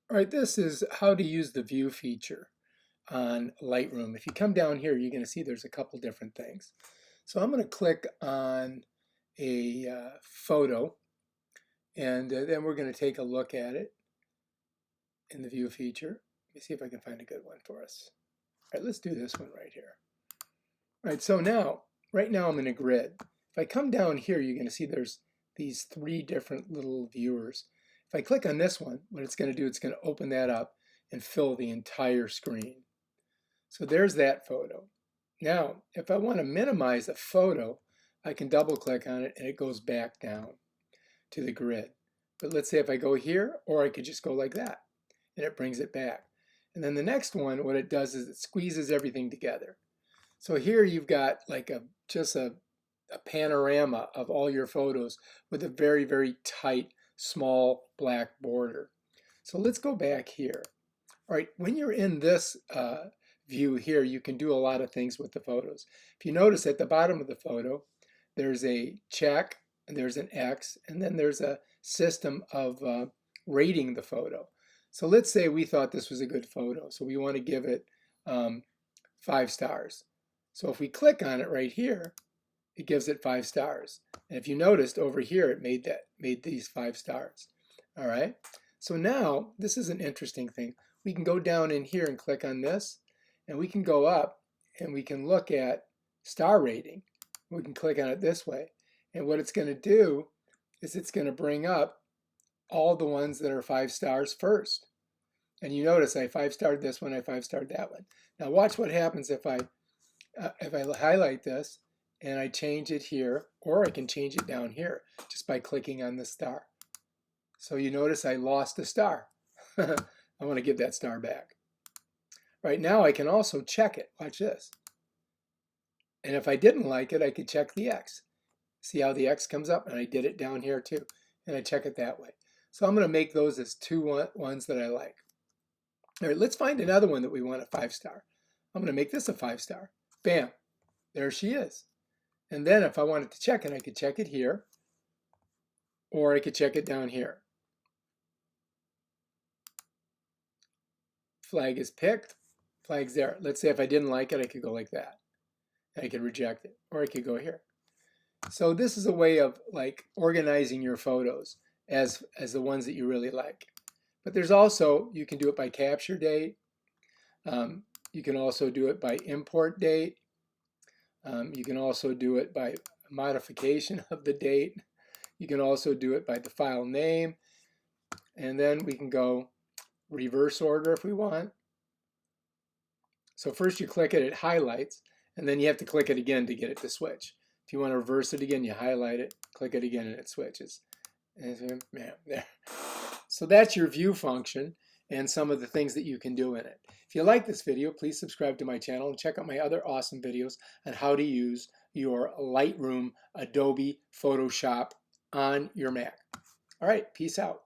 All right, this is how to use the view feature on Lightroom. If you come down here, you're going to see there's a couple different things. So I'm going to click on a photo, and then we're going to take a look at it in the view feature. Let me see if I can find a good one for us. All right, let's do this one right here. All right, so now, right now I'm in a grid. If I come down here, you're going to see there's these three different little viewers. If I click on this one, what it's going to do, it's going to open that up and fill the entire screen. So there's that photo. Now, if I want to minimize a photo, I can double click on it and it goes back down to the grid. But let's say if I go here, or I could just go like that, and it brings it back. And then the next one, what it does is it squeezes everything together. So here you've got like just a panorama of all your photos with a very, very tight, small black border. So let's go back here. All right, when you're in this view here, you can do a lot of things with the photos. If you notice at the bottom of the photo, there's a check, and there's an X, and then there's a system of rating the photo. So let's say we thought this was a good photo, so we want to give it 5 stars. So if we click on it right here, it gives it 5 stars. And if you noticed over here, it made these 5 stars. All right. So now this is an interesting thing. We can go down in here and click on this, and we can go up and we can look at star rating. We can click on it this way. And what it's going to do is it's going to bring up all the ones that are 5 stars first. And you notice I 5-starred this one, I 5-starred that one. Now watch what happens if I highlight this and I change it here, or I can change it down here just by clicking on the star. So you notice I lost a star. I want to give that star back. Right now I can also check it. Watch this. And if I didn't like it, I could check the X. See how the X comes up? And I did it down here too. And I check it that way. So I'm going to make those as two ones that I like. All right, let's find another one that we want a 5-star. I'm going to make this a 5-star. Bam, there she is. And then if I wanted to check it, I could check it here, or I could check it down here. Flag is picked, flag's there. Let's say if I didn't like it, I could go like that. I could reject it, or I could go here. So this is a way of like organizing your photos as the ones that you really like. But there's also, you can do it by capture date. You can also do it by import date. You can also do it by modification of the date. You can also do it by the file name. And then we can go reverse order if we want. So first you click it, it highlights, and then you have to click it again to get it to switch. If you want to reverse it again, you highlight it, click it again, and it switches. And there. So that's your view function and some of the things that you can do in it. If you like this video, please subscribe to my channel and check out my other awesome videos on how to use your Lightroom Adobe Photoshop on your Mac. All right, peace out.